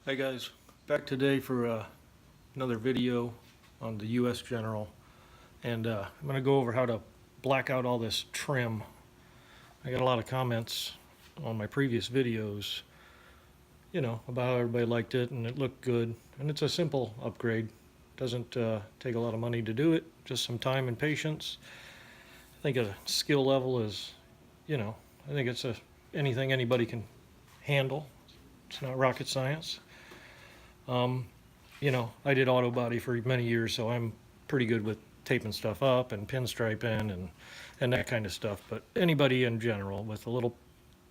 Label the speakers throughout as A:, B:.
A: Hey guys, back today for another video on the US General, and I'm going to go over how to black out all this trim. I got a lot of comments on my previous videos, about how everybody liked it and it looked good, and it's a simple upgrade. Doesn't take a lot of money to do it, just some time and patience. I think a skill level is, I think it's anything anybody can handle. It's not rocket science. I did auto body for many years, so I'm pretty good with taping stuff up and pinstriping and that kind of stuff. But anybody in general, with a little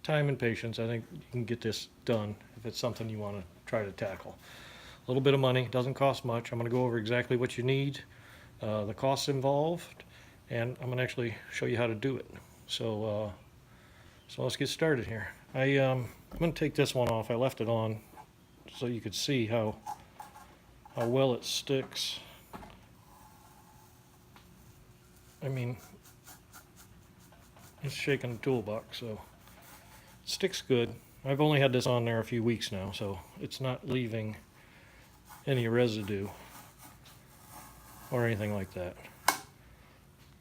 A: time and patience, I think you can get this done if it's something you want to try to tackle. A little bit of money, doesn't cost much. I'm going to go over exactly what you need, the costs involved, and I'm going to actually show you how to do it. So let's get started here. I'm going to take this one off. I left it on so you could see how well it sticks. I mean, it's shaking the toolbox, so it sticks good. I've only had this on there a few weeks now, so it's not leaving any residue or anything like that.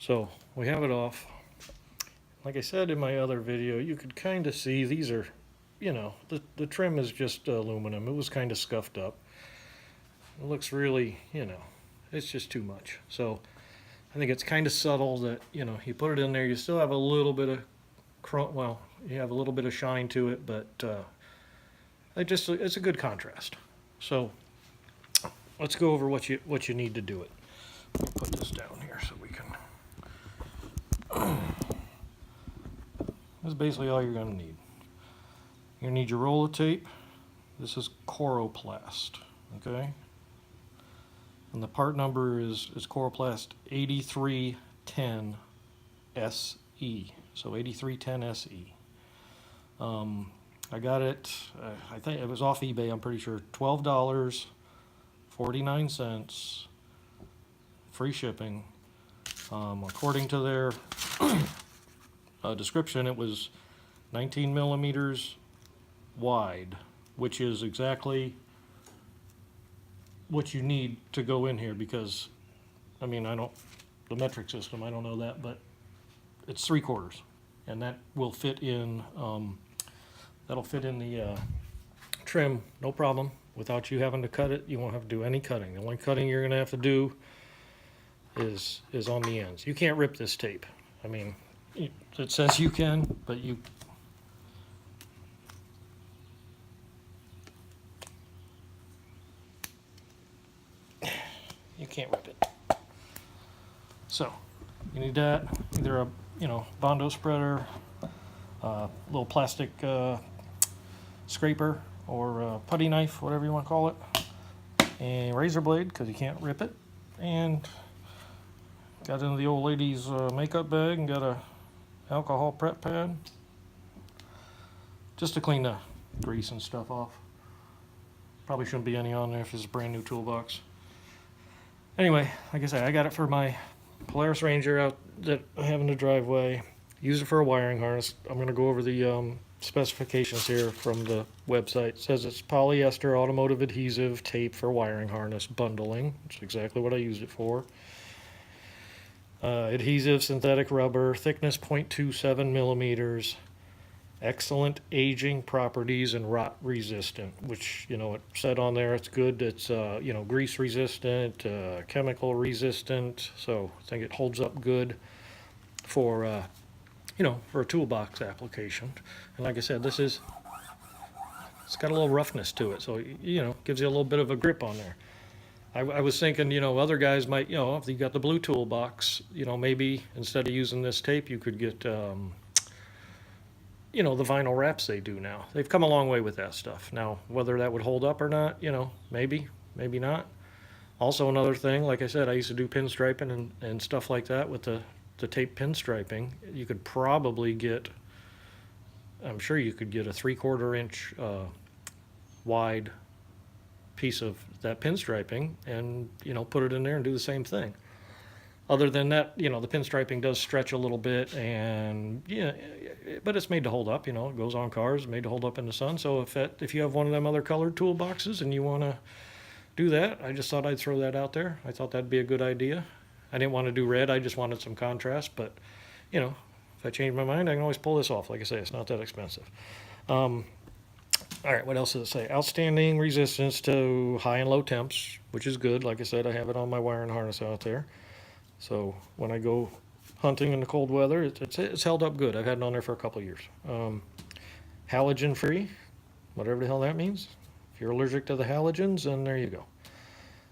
A: So we have it off. Like I said in my other video, you could kind of see these are, the trim is just aluminum. It was kind of scuffed up. It looks really, it's just too much. So I think it's kind of subtle that, you put it in there, you still have a little bit of you have a little bit of shine to it, but it's a good contrast. So let's go over what you need to do it. Let me put this down here so we can. That's basically all you're going to need. You're going to need your roll of tape. This is Coroplast, okay? And the part number is Coroplast 8310 SE. So 8310 SE. I got it, I think it was off eBay, I'm pretty sure. $12, 49 cents, free shipping. According to their description, it was 19 millimeters wide, which is exactly what you need to go in here, because the metric system, I don't know that, but it's 3/4, and that will fit in, that'll fit in the trim, no problem, without you having to cut it. You won't have to do any cutting. The only cutting you're going to have to do is on the ends. You can't rip this tape. I mean, it says you can, but you can't rip it. So you need that, either a Bondo spreader, little plastic scraper, or putty knife, whatever you want to call it, and razor blade because you can't rip it, and got into the old lady's makeup bag and got a alcohol prep pad just to clean the grease and stuff off. Probably shouldn't be any on there if it's a brand new toolbox. Anyway, like I said, I got it for my Polaris Ranger out that I have in the driveway. Use it for a wiring harness. I'm going to go over the specifications here from the website. It says it's polyester automotive adhesive tape for wiring harness bundling. That's exactly what I used it for. Adhesive synthetic rubber, thickness 0.27 millimeters. Excellent aging properties and rot resistant, which, it said on there it's good. It's, grease resistant, chemical resistant. So I think it holds up good for, for a toolbox application. And like I said, it's got a little roughness to it. So, gives you a little bit of a grip on there. I was thinking, other guys might, if you got the blue toolbox, maybe instead of using this tape, you could get, the vinyl wraps they do now. They've come a long way with that stuff. Now, whether that would hold up or not, maybe not. Also, another thing, like I said, I used to do pinstriping and stuff like that with the tape pinstriping. You could probably get, I'm sure you could get a 3/4 inch wide piece of that pinstriping and, put it in there and do the same thing. Other than that, you know, the pinstriping does stretch a little bit, and yeah, but it's made to hold up. You know, it goes on cars, made to hold up in the sun. So if you have one of them other colored toolboxes and you want to do that, I just thought I'd throw that out there. I thought that'd be a good idea. I didn't want to do red. I just wanted some contrast. But you know, if I change my mind, I can always pull this off. Like I say, it's not that expensive. All right, what else does it say? Outstanding resistance to high and low temps, which is good. Like I said, I have it on my wiring harness out there. So when I go hunting in the cold weather, it's held up good. I've had it on there for a couple of years. Halogen free, whatever the hell that means. If you're allergic to the halogens, then there you go.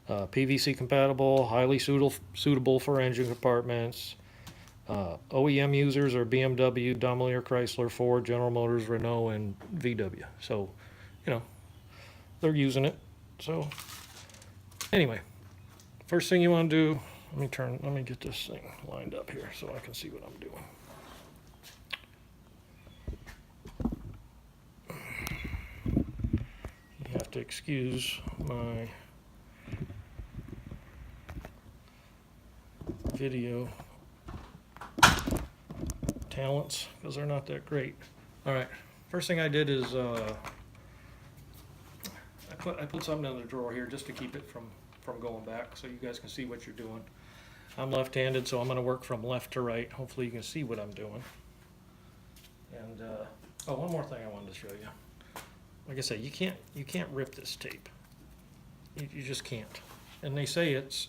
A: PVC compatible, highly suitable for engine compartments. OEM users are BMW, Daimler, Chrysler, Ford, General Motors, Renault, and VW. So, you know, they're using it. So, anyway, first thing you want to do, let me get this thing lined up here so I can see what I'm doing. You have to excuse my video talents because they're not that great. All right, first thing I did is I put something in the drawer here just to keep it from going back so you guys can see what you're doing. I'm left-handed, so I'm going to work from left to right. Hopefully you can see what I'm doing. And oh, one more thing I wanted to show you. Like I say, you can't rip this tape. You just can't. And they say it's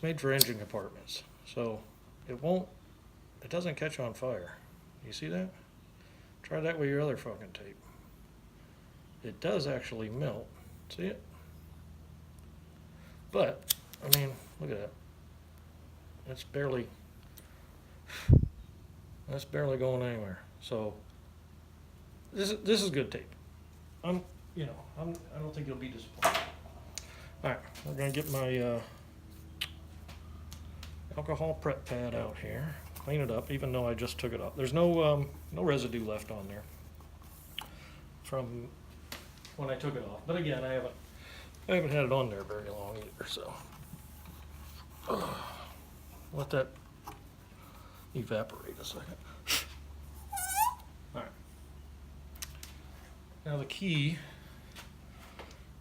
A: made for engine compartments, so it doesn't catch on fire. You see that? Try that with your other fucking tape. It does actually melt. See it? But I mean, look at that. That's barely going anywhere. So this is good tape. I don't think you'll be disappointed. All right, we're gonna get my alcohol prep pad out here. Clean it up, even though I just took it off. There's no residue left on there from when I took it off. But again, I haven't had it on there very long either, so let that evaporate a second. All right. Now the key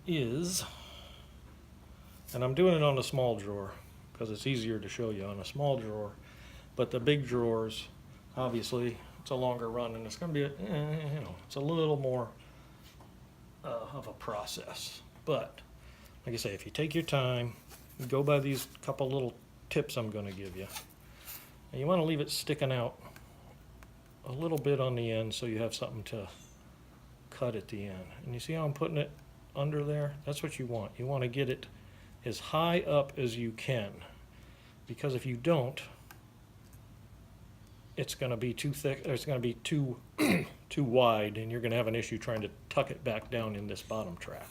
A: is, and I'm doing it on a small drawer because it's easier to show you on a small drawer, but the big drawers, obviously, it's a longer run and it's going to be, it's a little more of a process. But like I say, if you take your time, you go by these couple little tips I'm going to give you. And you want to leave it sticking out a little bit on the end so you have something to cut at the end. And you see how I'm putting it under there? That's what you want. You want to get it as high up as you can, because if you don't, it's going to be too thick, or it's going to be too too wide, and you're going to have an issue trying to tuck it back down in this bottom track.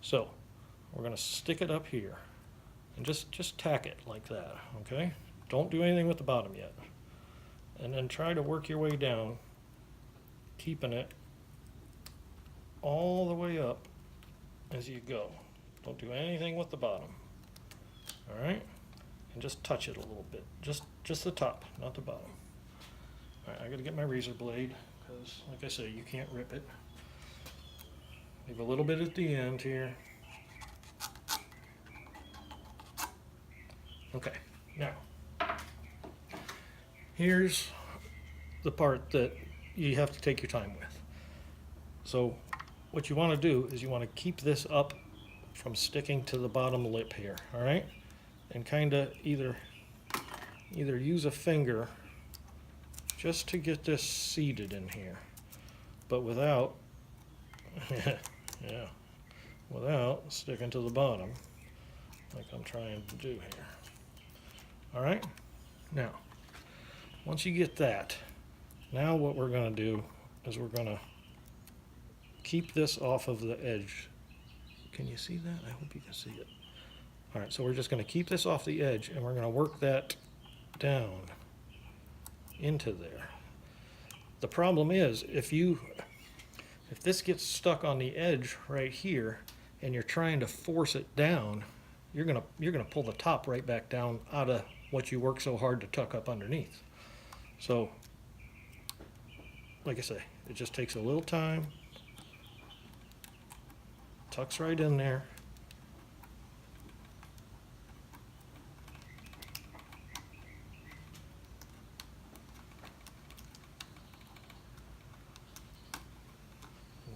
A: So we're going to stick it up here and just tack it like that, okay? Don't do anything with the bottom yet. And then try to work your way down, keeping it all the way up as you go. Don't do anything with the bottom. All right? And just touch it a little bit. Just the top, not the bottom. All right, I got to get my razor blade because, like I say, you can't rip it. Leave a little bit at the end here. Okay, now, here's the part that you have to take your time with. So what you want to do is you want to keep this up from sticking to the bottom lip here, all right? And kind of either use a finger just to get this seated in here, but without, yeah, without sticking to the bottom like I'm trying to do here. All right, now, once you get that, now what we're going to do is we're going to keep this off of the edge. Can you see that? I hope you can see it. All right, so we're just going to keep this off the edge, and we're going to work that down into there. The problem is, if this gets stuck on the edge right here, and you're trying to force it down, you're gonna pull the top right back down out of what you work so hard to tuck up underneath. So, like I say, it just takes a little time. Tucks right in there.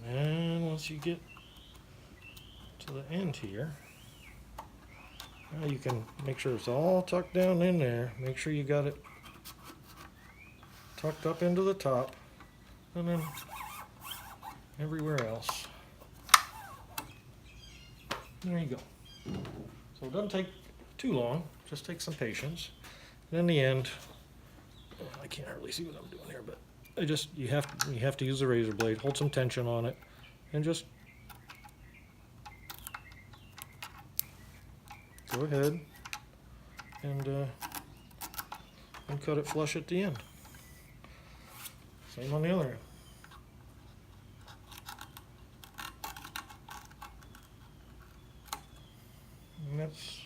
A: And then once you get to the end here, now you can make sure it's all tucked down in there. Make sure you got it tucked up into the top, and then everywhere else. There you go. So it doesn't take too long, just take some patience. And in the end, I can't hardly see what I'm doing here, but you have to use the razor blade, hold some tension on it, and just go ahead and cut it flush at the end. Same on the other end. And that's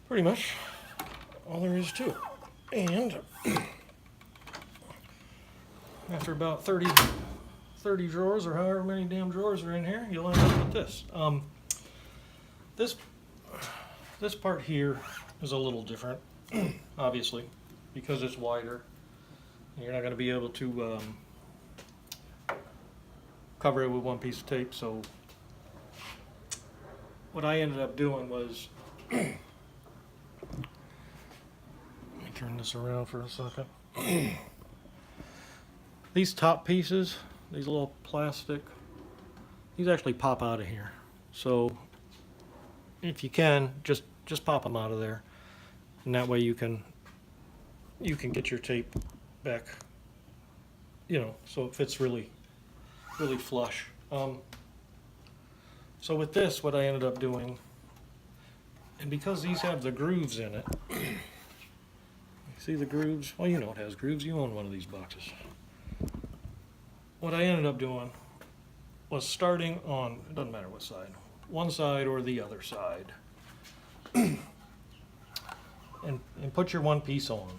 A: pretty much all there is to it. And after about 30 drawers, or however many damn drawers are in here, you'll end up with this. This part here is a little different, obviously, because it's wider. You're not going to be able to cover it with one piece of tape, so what I ended up doing was, let me turn this around for a second. These top pieces, these little plastic, these actually pop out of here. So if you can, just pop them out of there, and that way you can get your tape back, so it fits really flush. So with this, what I ended up doing, and because these have the grooves in it, see the grooves? Well, it has grooves. You own one of these boxes. What I ended up doing was starting on, it doesn't matter what side, one side or the other side, and put your one piece on.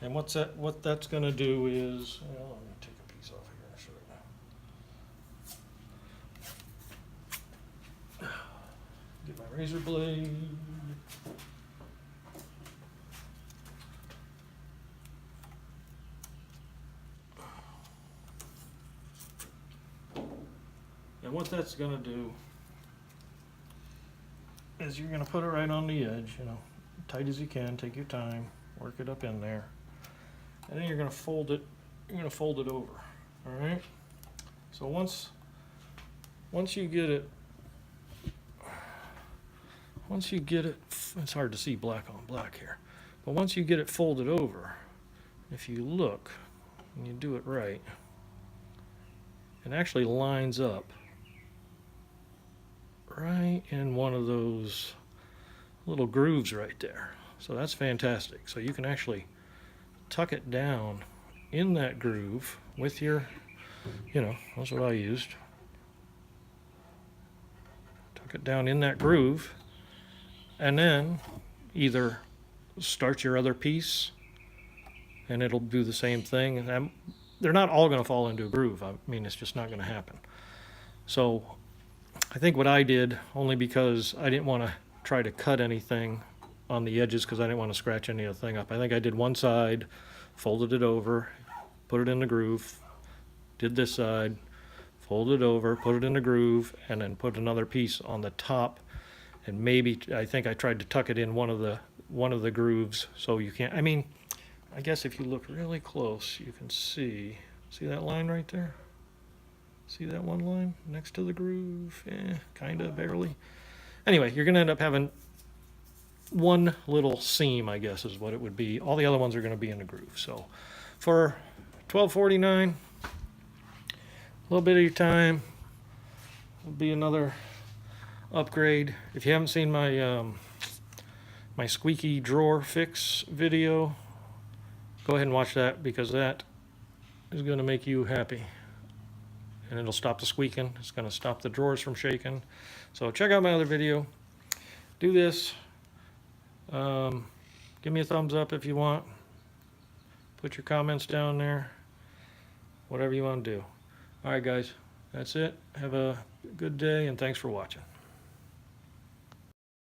A: And what that's going to do is, well, let me take a piece off here and show you. Get my razor blade. And what that's going to do is you're going to put it right on the edge, tight as you can. Take your time, work it up in there, and then you're going to fold it. You're going to fold it over. All right. So once you get it, it's hard to see black on black here, but once you get it folded over, if you look and you do it right, it actually lines up right in one of those little grooves right there. So that's fantastic. So you can actually tuck it down in that groove with your, that's what I used. Tuck it down in that groove, and then either start your other piece and it'll do the same thing. And they're not all going to fall into a groove. I mean, it's just not going to happen. So I think what I did, only because I didn't want to try to cut anything on the edges because I didn't want to scratch any of the thing up. I think I did one side, folded it over, put it in the groove, did this side, folded it over, put it in the groove, and then put another piece on the top. And maybe, I think I tried to tuck it in one of the grooves, so you can't, I guess if you look really close, you can see that line right there? See that one line next to the groove? Kinda, barely. Anyway, you're gonna end up having one little seam, I guess is what it would be. All the other ones are gonna be in the groove. So for $12.49, a little bit of your time, will be another upgrade. If you haven't seen my my squeaky drawer fix video, go ahead and watch that, because that is going to make you happy, and it'll stop the squeaking. It's going to stop the drawers from shaking. So check out my other video. do this. Give me a thumbs up if you want. Put your comments down there. Whatever you want to do. All right, guys. That's it. Have a good day, and thanks for watching.